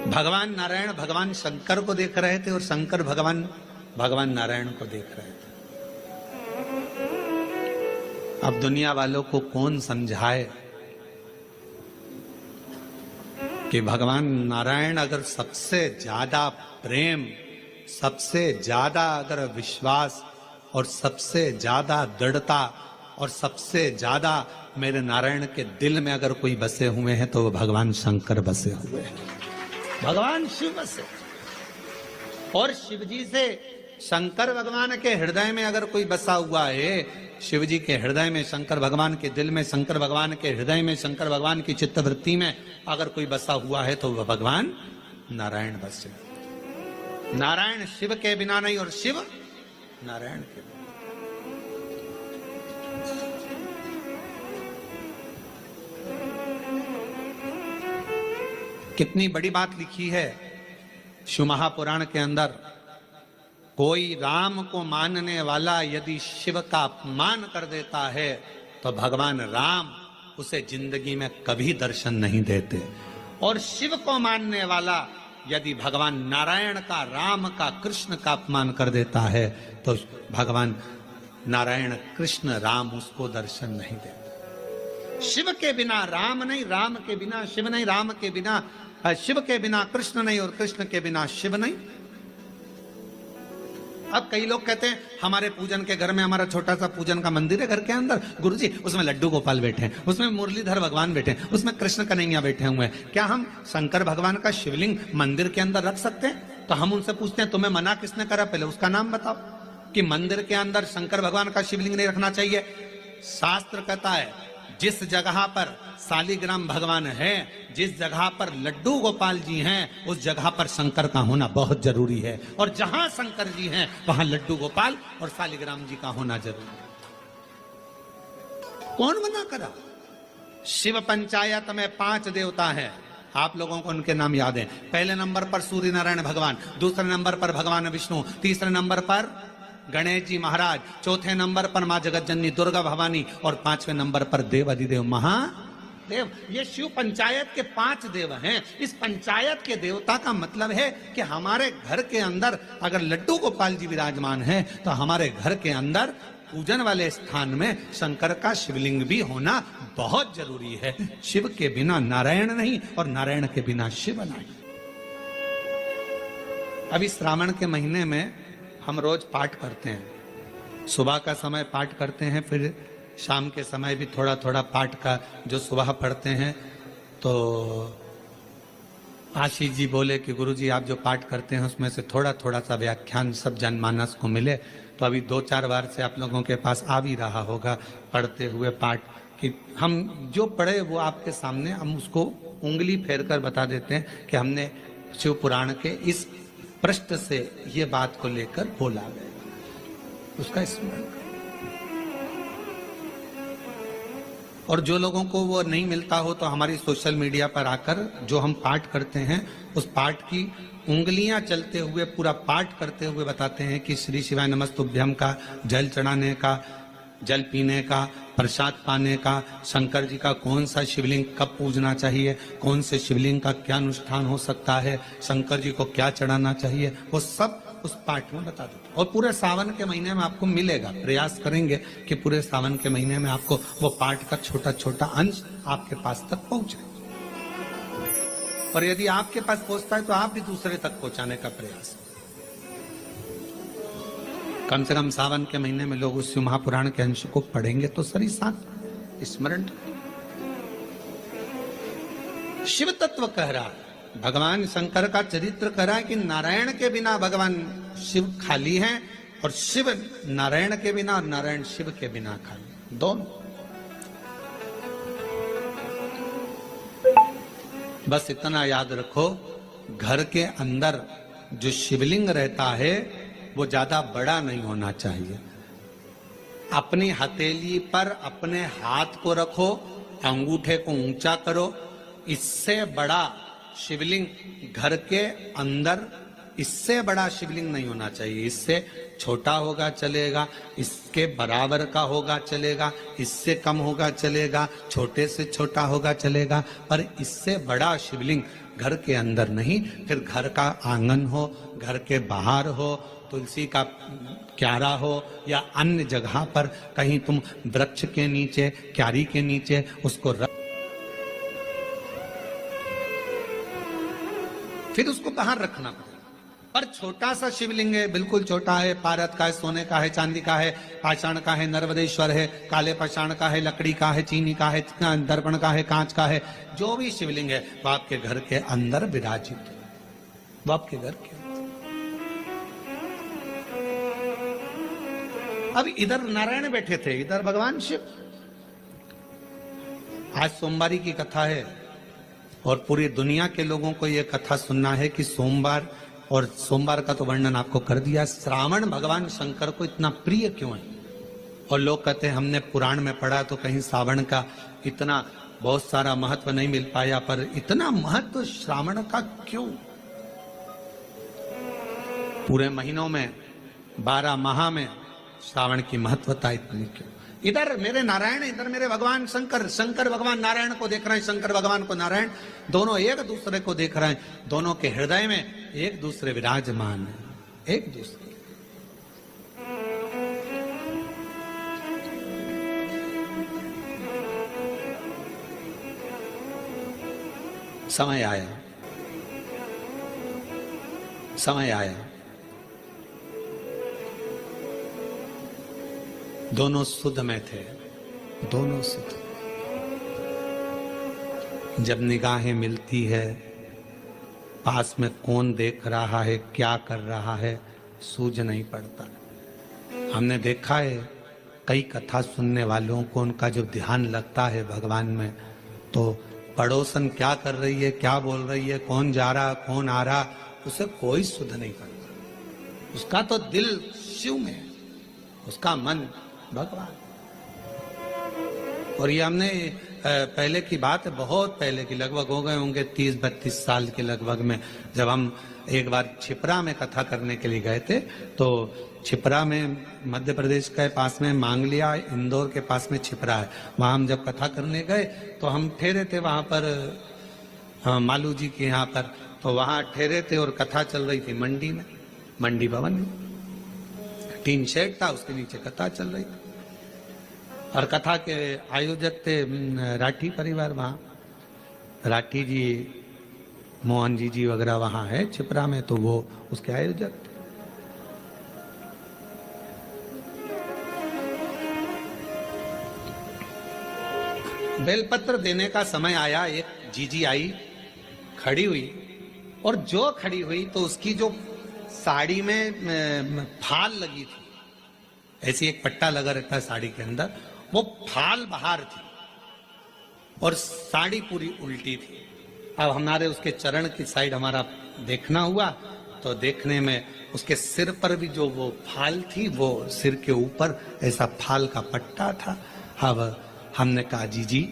भगवान नारायण भगवान शंकर को देख रहे थे और शंकर भगवान नारायण को देख रहे थे। अब दुनिया वालों को कौन समझाए कि भगवान नारायण अगर सबसे ज्यादा प्रेम, सबसे ज्यादा अगर विश्वास और सबसे ज्यादा दृढ़ता और सबसे ज्यादा मेरे नारायण के दिल में अगर कोई बसे हुए हैं तो वो भगवान शंकर बसे हुए हैं, भगवान शिव बसे। और शिव जी से शंकर भगवान के हृदय में अगर कोई बसा हुआ है, शिव जी के हृदय में, शंकर भगवान के दिल में, शंकर भगवान के हृदय में, शंकर भगवान की चित्तवृत्ति में अगर कोई बसा हुआ है तो वह भगवान नारायण बसे। नारायण शिव के बिना नहीं और शिव नारायण के बिना। कितनी बड़ी बात लिखी है शिव महापुराण के अंदर। कोई राम को मानने वाला यदि शिव का अपमान कर देता है तो भगवान राम उसे जिंदगी में कभी दर्शन नहीं देते। और शिव को मानने वाला यदि भगवान नारायण का, राम का, कृष्ण का अपमान कर देता है तो भगवान नारायण, कृष्ण, राम उसको दर्शन नहीं देते। शिव के बिना राम नहीं, राम के बिना शिव नहीं, राम के बिना शिव के बिना कृष्ण नहीं और कृष्ण के बिना शिव नहीं। अब कई लोग कहते हैं हमारे पूजन के घर में, हमारा छोटा सा पूजन का मंदिर है घर के अंदर, गुरुजी उसमें लड्डू गोपाल बैठे हैं, उसमें मुरलीधर भगवान बैठे हैं, उसमें कृष्ण कन्हैया बैठे हुए हैं। क्या हम शंकर भगवान का शिवलिंग मंदिर के अंदर रख सकते हैं? तो हम उनसे पूछते हैं तुम्हें मना किसने करा, पहले उसका नाम बताओ कि मंदिर के अंदर शंकर भगवान का शिवलिंग नहीं रखना चाहिए। शास्त्र कहता है जिस जगह पर शालिग्राम भगवान है, जिस जगह पर लड्डू गोपाल जी हैं, उस जगह पर शंकर का होना बहुत जरूरी है। और जहां शंकर जी हैं वहां लड्डू गोपाल और शालिग्राम जी का होना जरूरी है। कौन मना करा? शिव पंचायत में 5 देवता हैं, आप लोगों को उनके नाम याद हैं। पहले नंबर पर सूर्य नारायण भगवान, दूसरे नंबर पर भगवान विष्णु, तीसरे नंबर पर गणेश जी महाराज, चौथे नंबर पर मां जगत जननी दुर्गा भवानी और 5वें नंबर पर देव अधिदेव महादेव। ये शिव पंचायत के 5 देव हैं। इस पंचायत के देवता का मतलब है कि हमारे घर के अंदर अगर लड्डू गोपाल जी विराजमान है तो हमारे घर के अंदर पूजन वाले स्थान में शंकर का शिवलिंग भी होना बहुत जरूरी है। शिव के बिना नारायण नहीं और नारायण के बिना शिव नहीं। अभी श्रावण के महीने में हम रोज पाठ करते हैं, सुबह का समय पाठ करते हैं, फिर शाम के समय भी थोड़ा थोड़ा पाठ का जो सुबह पढ़ते हैं। तो आशीष जी बोले कि गुरुजी आप जो पाठ करते हैं उसमें से थोड़ा थोड़ा सा व्याख्यान सब जनमानस को मिले। तो अभी 2-4 बार से आप लोगों के पास आ भी रहा होगा पढ़ते हुए पाठ कि हम जो पढ़े वो आपके सामने हम उसको उंगली फेर कर बता देते हैं कि हमने शिव पुराण के इस पृष्ठ से ये बात को लेकर बोला गया, उसका स्मरण। और जो लोगों को वो नहीं मिलता हो तो हमारी सोशल मीडिया पर आकर जो हम पाठ करते हैं उस पाठ की उंगलियां चलते हुए पूरा पाठ करते हुए बताते हैं कि श्री शिवाय नमस्तुभ्यम का जल चढ़ाने का, जल पीने का, प्रसाद पाने का, शंकर जी का कौन सा शिवलिंग कब पूजना चाहिए, कौन से शिवलिंग का क्या अनुष्ठान हो सकता है, शंकर जी को क्या चढ़ाना चाहिए, वो सब उस पाठ में बता देते। और पूरे सावन के महीने में आपको मिलेगा, प्रयास करेंगे कि पूरे सावन के महीने में आपको वो पाठ का छोटा छोटा अंश आपके पास तक पहुंचे। और यदि आपके पास पहुंचता है तो आप भी दूसरे तक पहुंचाने का प्रयास। कम से कम सावन के महीने में लोग उस महापुराण के अंश को पढ़ेंगे तो सही साथ स्मरण। शिव तत्व कह रहा है, भगवान शंकर का चरित्र कह रहा है कि नारायण के बिना भगवान शिव खाली हैं और शिव नारायण के बिना और नारायण शिव के बिना खाली, दोनों। बस इतना याद रखो, घर के अंदर जो शिवलिंग रहता है वो ज्यादा बड़ा नहीं होना चाहिए। अपनी हथेली पर अपने हाथ को रखो, अंगूठे को ऊंचा करो, इससे बड़ा शिवलिंग घर के अंदर इससे बड़ा शिवलिंग नहीं होना चाहिए, इससे छोटा होगा चलेगा, इसके बराबर का होगा चलेगा, इससे कम होगा चलेगा, छोटे से छोटा होगा चलेगा, पर इससे बड़ा शिवलिंग घर के अंदर नहीं। फिर घर का आंगन हो, घर के बाहर हो, तुलसी का क्यारा हो या अन्य जगह पर कहीं तुम वृक्ष के नीचे, क्यारी के नीचे उसको रख, फिर उसको बाहर रखना पड़ेगा। पर छोटा सा शिवलिंग है, बिल्कुल छोटा है, पारद का है, सोने का है, चांदी का है, पाषाण का है, नर्मदेश्वर है, काले पाषाण का है, लकड़ी का है, चीनी का है, दर्पण का है, कांच का है, जो भी शिवलिंग है वो आपके घर के अंदर विराजित है, वो आपके घर के। अब इधर नारायण बैठे थे, इधर भगवान शिव। आज सोमवारी की कथा है और पूरी दुनिया के लोगों को यह कथा सुनना है कि सोमवार, और सोमवार का तो वर्णन आपको कर दिया, श्रावण भगवान शंकर को इतना प्रिय क्यों है। और लोग कहते हैं हमने पुराण में पढ़ा तो कहीं श्रावण का इतना बहुत सारा महत्व नहीं मिल पाया, पर इतना महत्व श्रावण का क्यों? पूरे महीनों में 12 माह में श्रावण की महत्वता इतनी क्यों? इधर मेरे नारायण, इधर मेरे भगवान शंकर, शंकर भगवान नारायण को देख रहे हैं, शंकर भगवान को नारायण, दोनों एक दूसरे को देख रहे हैं, दोनों के हृदय में एक दूसरे विराजमान है, एक दूसरे। समय आया, समय आया, दोनों सुध में थे, दोनों सुध। जब निगाहें मिलती है, पास में कौन देख रहा है, क्या कर रहा है, सूझ नहीं पड़ता। हमने देखा है कई कथा सुनने वालों को उनका जो ध्यान लगता है भगवान में, तो पड़ोसन क्या कर रही है, क्या बोल रही है, कौन जा रहा, कौन आ रहा, उसे कोई सुध नहीं पड़ता। उसका तो दिल शिव में है, उसका मन भगवान। और ये हमने पहले की बात है, बहुत पहले की, लगभग हो गए होंगे 30-32 साल के लगभग में, जब हम एक बार छिपरा में कथा करने के लिए गए थे। तो छिपरा में मध्य प्रदेश के पास में मांगलिया, इंदौर के पास में छिपरा है, वहाँ हम जब कथा करने गए तो हम ठहरे थे वहाँ पर मालू जी के यहाँ पर, तो वहाँ ठहरे थे और कथा चल रही थी मंडी में, मंडी भवन में, टीन शेड था, उसके नीचे कथा चल रही थी। और कथा के आयोजक थे राठी परिवार, वहाँ राठी जी, मोहन जी वगैरह वहाँ है छिपरा में, तो वो उसके आयोजक थे। बेलपत्र देने का समय आया, एक जीजी आई, खड़ी हुई, और जो खड़ी हुई तो उसकी जो साड़ी में फाल लगी थी, ऐसी एक पट्टा लगा रहता है साड़ी के अंदर, वो फाल बाहर थी और साड़ी पूरी उल्टी थी। अब हमारे उसके चरण की साइड हमारा देखना हुआ, तो देखने में उसके सिर पर भी जो वो फाल थी, वो सिर के ऊपर ऐसा फाल का पट्टा था। अब हमने कहा जीजी,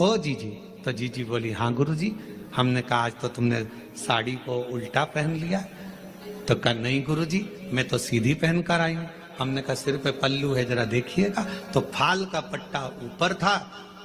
ओ जीजी, तो जीजी बोली हाँ गुरुजी। हमने कहा आज तो तुमने साड़ी को उल्टा पहन लिया। तो कहा नहीं गुरुजी, मैं तो सीधी पहन कर आई हूँ। हमने कहा सिर पे पल्लू है, जरा देखिएगा। तो फाल का पट्टा ऊपर था,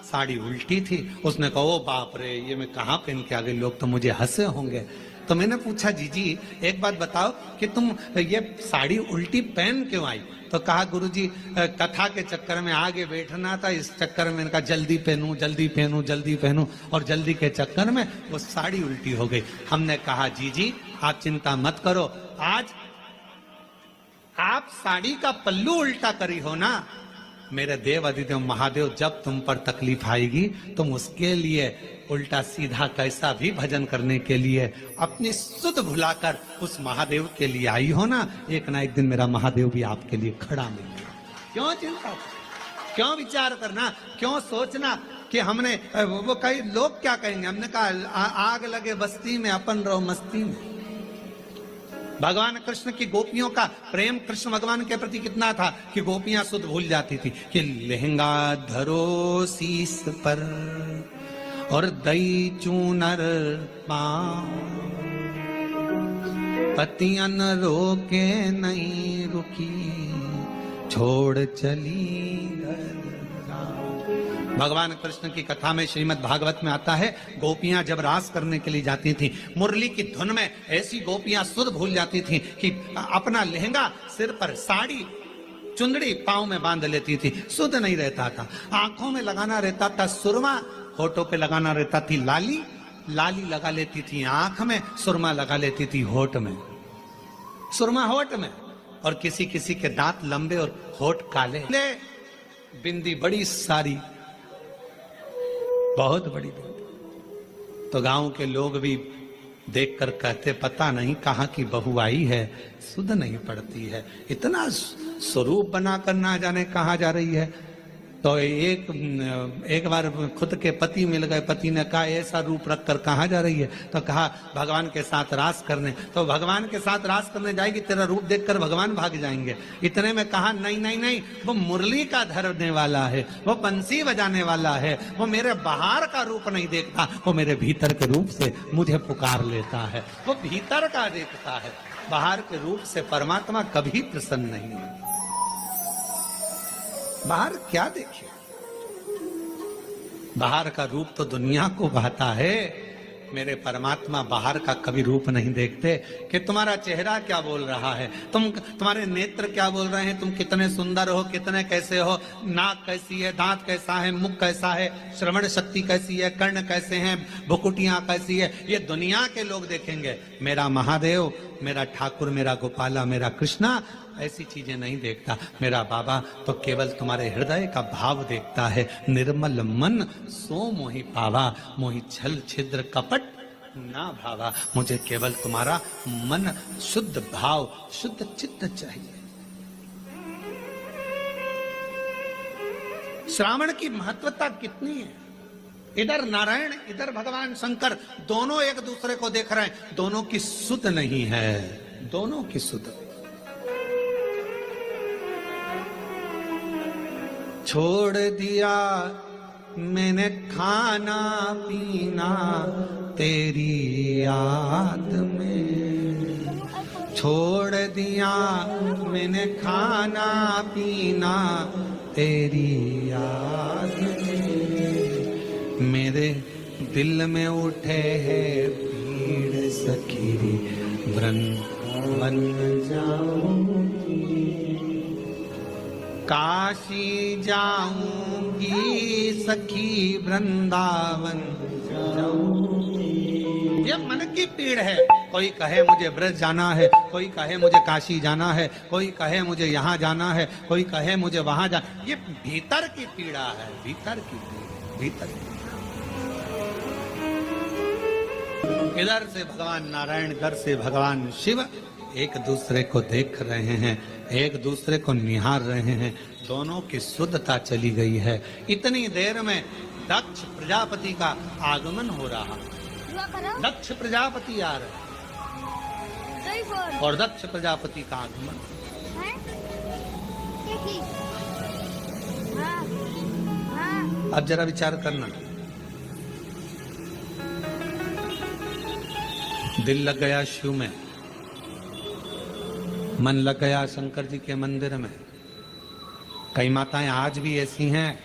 साड़ी उल्टी थी। उसने कहा ओ बाप रे, ये मैं कहाँ पहन के आ गई, लोग तो मुझे हंसे होंगे। तो मैंने पूछा जीजी एक बात बताओ कि तुम ये साड़ी उल्टी पहन क्यों आई? तो कहा गुरुजी कथा के चक्कर में आगे बैठना था, इस चक्कर में इनका जल्दी पहनूं जल्दी पहनूं जल्दी पहनूं, और जल्दी के चक्कर में वो साड़ी उल्टी हो गई। हमने कहा जीजी आप चिंता मत करो, आज आप साड़ी का पल्लू उल्टा करी हो ना, मेरे देव अधिदेव महादेव जब तुम पर तकलीफ आएगी तुम उसके लिए उल्टा सीधा कैसा भी भजन करने के लिए अपनी सुध भुलाकर उस महादेव के लिए आई हो ना, एक ना एक दिन मेरा महादेव भी आपके लिए खड़ा मिलेगा। क्यों चिंता, क्यों विचार करना, क्यों सोचना कि हमने वो कई लोग क्या कहेंगे। हमने कहा आग लगे बस्ती में, अपन रहो मस्ती में। भगवान कृष्ण की गोपियों का प्रेम कृष्ण भगवान के प्रति कितना था कि गोपियां सुध भूल जाती थी कि लहंगा धरो शीस पर और दई चूनर पाओ, पतियन रोके नहीं रुकी, छोड़ चली घर। भगवान कृष्ण की कथा में श्रीमद् भागवत में आता है, गोपियां जब रास करने के लिए जाती थी, मुरली की धुन में ऐसी गोपियां सुध भूल जाती थी कि अपना लहंगा सिर पर, साड़ी चुंदड़ी पांव में बांध लेती थी, सुध नहीं रहता था। आंखों में लगाना रहता था सुरमा, होठों पे लगाना रहता थी लाली, लाली लगा लेती थी आंख में, सुरमा लगा लेती थी होठ में, सुरमा होठ में, और किसी किसी के दांत लंबे और होठ काले, बिंदी बड़ी सारी, बहुत बड़ी बिंदी। तो गांव के लोग भी देखकर कहते, पता नहीं कहां की बहू आई है, सुध नहीं पड़ती है, इतना स्वरूप बनाकर ना जाने कहां जा रही है। तो एक बार खुद के पति मिल गए, पति ने कहा ऐसा रूप रखकर कहां जा रही है? तो कहा भगवान के साथ रास करने। तो भगवान के साथ रास करने जाएगी, तेरा रूप देखकर भगवान भाग जाएंगे। इतने में कहा नहीं नहीं नहीं, वो मुरली का धरने वाला है, वो बंसी बजाने वाला है, वो मेरे बाहर का रूप नहीं देखता, वो मेरे भीतर के रूप से मुझे पुकार लेता है, वो भीतर का देखता है, बाहर के रूप से परमात्मा कभी प्रसन्न नहीं है। बाहर क्या देखे, बाहर का रूप तो दुनिया को भाता है, मेरे परमात्मा बाहर का कभी रूप नहीं देखते कि तुम्हारा चेहरा क्या बोल रहा है, तुम्हारे नेत्र क्या बोल रहे हैं, तुम कितने सुंदर हो, कितने कैसे हो, नाक कैसी है, दांत कैसा है, मुख कैसा है, श्रवण शक्ति कैसी है, कर्ण कैसे हैं, भुकुटियां कैसी है, ये दुनिया के लोग देखेंगे। मेरा महादेव, मेरा ठाकुर, मेरा गोपाला, मेरा कृष्णा ऐसी चीजें नहीं देखता। मेरा बाबा तो केवल तुम्हारे हृदय का भाव देखता है। निर्मल मन सो मोहि पावा, मोहि छल छिद्र कपट ना भावा। मुझे केवल तुम्हारा मन, शुद्ध भाव, शुद्ध चित्त चाहिए। श्रावण की महत्वता कितनी है, इधर नारायण, इधर भगवान शंकर, दोनों एक दूसरे को देख रहे हैं, दोनों की सुध नहीं है, दोनों की सुध। छोड़ दिया मैंने खाना पीना तेरी याद में, छोड़ दिया मैंने खाना पीना तेरी याद में, मेरे दिल में उठे है भीड़ सखी, वृंदावन जाऊंगी, काशी जाऊंगी सखी, वृंदावन जाऊंगी। ये मन की पीड़ है, कोई कहे मुझे ब्रज जाना है, कोई कहे मुझे काशी जाना है, कोई कहे मुझे यहाँ जाना है, कोई कहे मुझे वहां जाना, ये भीतर की पीड़ा है, भीतर की पीड़ा, भीतर की। इधर से भगवान नारायण, इधर से भगवान शिव एक दूसरे को देख रहे हैं, एक दूसरे को निहार रहे हैं, दोनों की शुद्धता चली गई है। इतनी देर में दक्ष प्रजापति का आगमन हो रहा, दक्ष प्रजापति आ रहे और दक्ष प्रजापति का आगमन। अब जरा विचार करना, दिल लग गया शिव में, मन लग गया शंकर जी के मंदिर में। कई माताएं आज भी ऐसी हैं,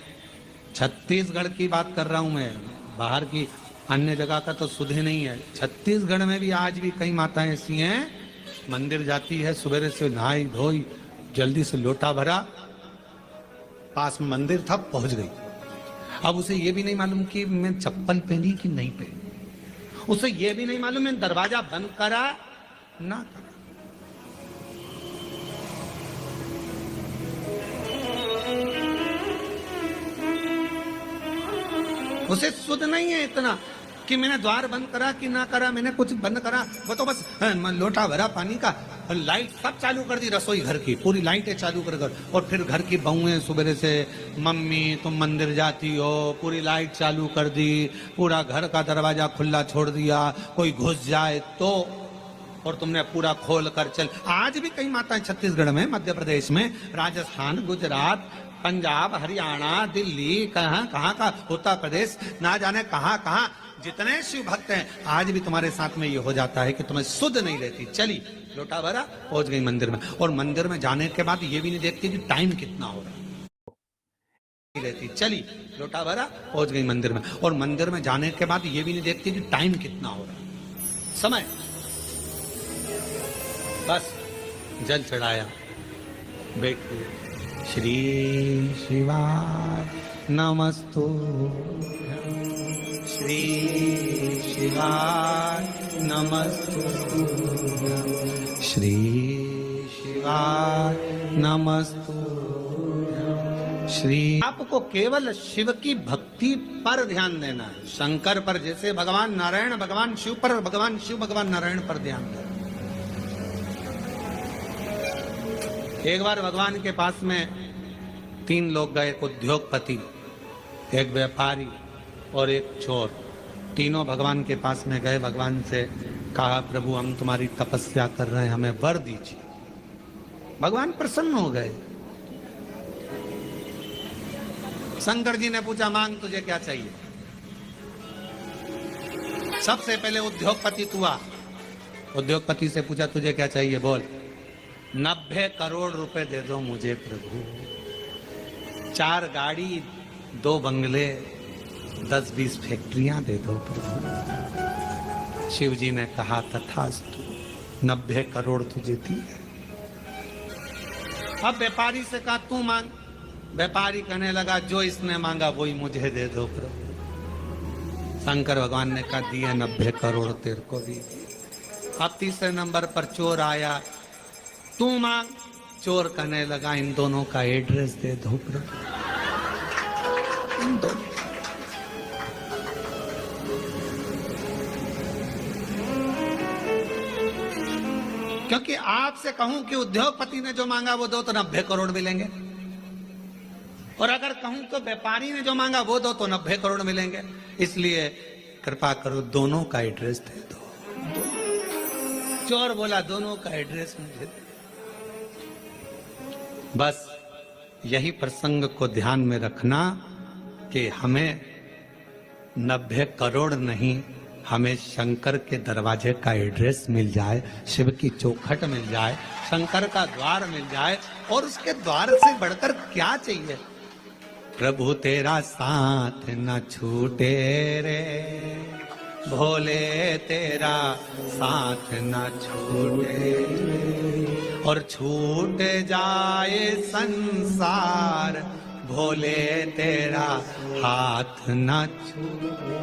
छत्तीसगढ़ की बात कर रहा हूं मैं, बाहर की अन्य जगह का तो सुध ही नहीं है, छत्तीसगढ़ में भी आज भी कई माताएं ऐसी हैं, मंदिर जाती है, सुबह से नहाई धोई, जल्दी से लोटा भरा, पास में मंदिर था, पहुंच गई। अब उसे ये भी नहीं मालूम कि मैं चप्पल पहनी कि नहीं पहनी, उसे ये भी नहीं मालूम मैं दरवाजा बंद करा ना करा। उसे सुध नहीं है इतना कि मैंने द्वार बंद करा कि ना करा, मैंने कुछ बंद करा, वो तो बस लोटा भरा पानी का, लाइट सब चालू कर दी, रसोई घर की पूरी लाइटें चालू कर, और फिर घर की बहुएं सुबह से, मम्मी तुम मंदिर जाती हो, पूरी लाइट चालू कर दी, पूरा घर का दरवाजा खुला छोड़ दिया, कोई घुस जाए तो, और तुमने पूरा खोल कर चल। आज भी कई माताएं छत्तीसगढ़ में, मध्य प्रदेश में, राजस्थान, गुजरात, पंजाब, हरियाणा, दिल्ली, कहाँ कहाँ का, उत्तर प्रदेश, ना जाने कहाँ कहाँ जितने शिव भक्त हैं, आज भी तुम्हारे साथ में ये हो जाता है कि तुम्हें सुध नहीं रहती। चली लोटा भरा, पहुंच गई मंदिर में। और मंदिर में जाने के बाद ये भी नहीं देखती कि टाइम कितना हो रहा है, रहती चली, लोटा भरा, पहुंच गई मंदिर में। और मंदिर में जाने के बाद ये भी नहीं देखती कि टाइम कितना हो रहा है, समय। बस जल चढ़ाया, बैठी, श्री शिवाय नमस्तु, श्री शिवाय नमस्तु, श्री शिवाय नमस्तु, श्री। आपको केवल शिव की भक्ति पर ध्यान देना है, शंकर पर जैसे भगवान नारायण भगवान शिव पर, भगवान शिव भगवान नारायण पर ध्यान देना। एक बार भगवान के पास में 3 लोग गए, एक उद्योगपति, एक व्यापारी और एक चोर। तीनों भगवान के पास में गए, भगवान से कहा प्रभु हम तुम्हारी तपस्या कर रहे हैं, हमें वर दीजिए। भगवान प्रसन्न हो गए। शंकर जी ने पूछा मांग तुझे क्या चाहिए। सबसे पहले उद्योगपति तू आ। उद्योगपति से पूछा तुझे क्या चाहिए, बोल। 90 करोड़ रुपए दे दो मुझे प्रभु, 4 गाड़ी, 2 बंगले, 10-20 फैक्ट्रियां दे दो प्रभु। शिव जी ने कहा तथास्तु, 90 करोड़ तुझे दिए। अब व्यापारी से कहा तू मांग। व्यापारी कहने लगा जो इसने मांगा वही मुझे दे दो प्रभु। शंकर भगवान ने कहा दिए 90 करोड़ तेरे को भी। अब तीसरे नंबर पर चोर आया, तू मांग। चोर कहने लगा इन दोनों का एड्रेस दे दो प्रभु, इन दोनों। क्योंकि आपसे कहूं कि उद्योगपति ने जो मांगा वो दो तो 90 करोड़ मिलेंगे, और अगर कहूं तो व्यापारी ने जो मांगा वो दो तो 90 करोड़ मिलेंगे। इसलिए कृपा करो दोनों का एड्रेस दे दो। चोर बोला दोनों का एड्रेस मुझे दे। बस यही प्रसंग को ध्यान में रखना कि हमें 90 करोड़ नहीं, हमें शंकर के दरवाजे का एड्रेस मिल जाए, शिव की चौखट मिल जाए, शंकर का द्वार मिल जाए, और उसके द्वार से बढ़कर क्या चाहिए। प्रभु तेरा साथ न छूटे रे भोले, तेरा साथ न छूटे, और छूट जाए संसार भोले तेरा हाथ न छूटे।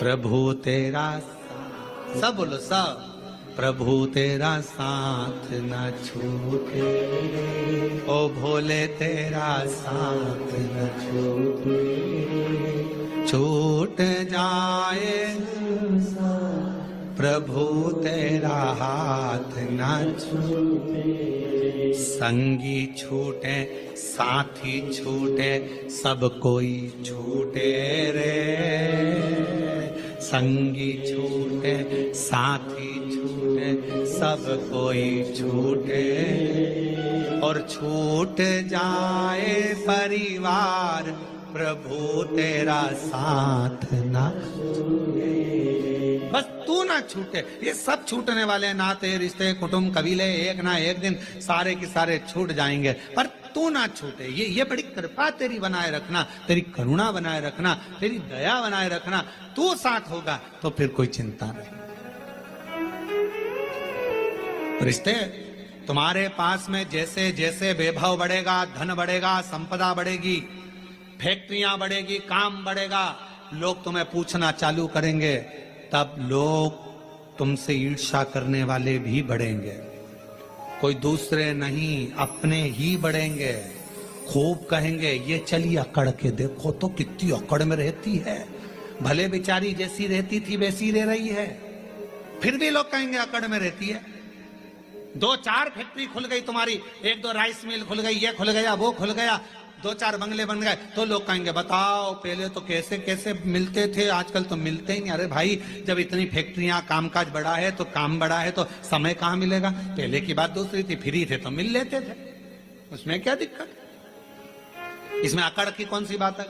प्रभु तेरा, सब बोलो सब, प्रभु तेरा साथ न छूटे, ओ भोले तेरा साथ न छूटे, छूट जाए प्रभु तेरा हाथ न छूटे। संगी छूटे साथी छूटे सब कोई छूटे रे, संगी छूटे साथी छूटे सब कोई छूटे, और छूट जाए परिवार प्रभु तेरा साथ ना छूटे। बस तू ना छूटे। ये सब छूटने वाले नाते रिश्ते कुटुंब कबीले एक ना एक दिन सारे के सारे छूट जाएंगे, पर तू ना छूटे। ये बड़ी कृपा तेरी बनाए रखना, तेरी करुणा बनाए रखना, तेरी दया बनाए रखना। तू साथ होगा तो फिर कोई चिंता नहीं। रिश्ते तुम्हारे पास में जैसे जैसे वैभव बढ़ेगा, धन बढ़ेगा, संपदा बढ़ेगी, फैक्ट्रियां बढ़ेगी, काम बढ़ेगा, लोग तुम्हें पूछना चालू करेंगे, तब लोग तुमसे ईर्ष्या करने वाले भी बढ़ेंगे। कोई दूसरे नहीं, अपने ही बढ़ेंगे। खूब कहेंगे ये चली अकड़ के देखो तो कितनी अकड़ में रहती है, भले बेचारी जैसी रहती थी वैसी रह रही है। फिर भी लोग कहेंगे अकड़ में रहती है। 2-4 फैक्ट्री खुल गई तुम्हारी, 1-2 राइस मिल खुल गई, ये खुल गया वो खुल गया, 2-4 बंगले बन गए, तो लोग कहेंगे बताओ पहले तो कैसे कैसे मिलते थे, आजकल तो मिलते ही नहीं। अरे भाई जब इतनी फैक्ट्रियां, कामकाज बढ़ा है तो काम बढ़ा है तो समय कहाँ मिलेगा। पहले की बात दूसरी थी, फ्री थे तो मिल लेते थे, उसमें क्या दिक्कत। इसमें अकड़ की कौन सी बात है।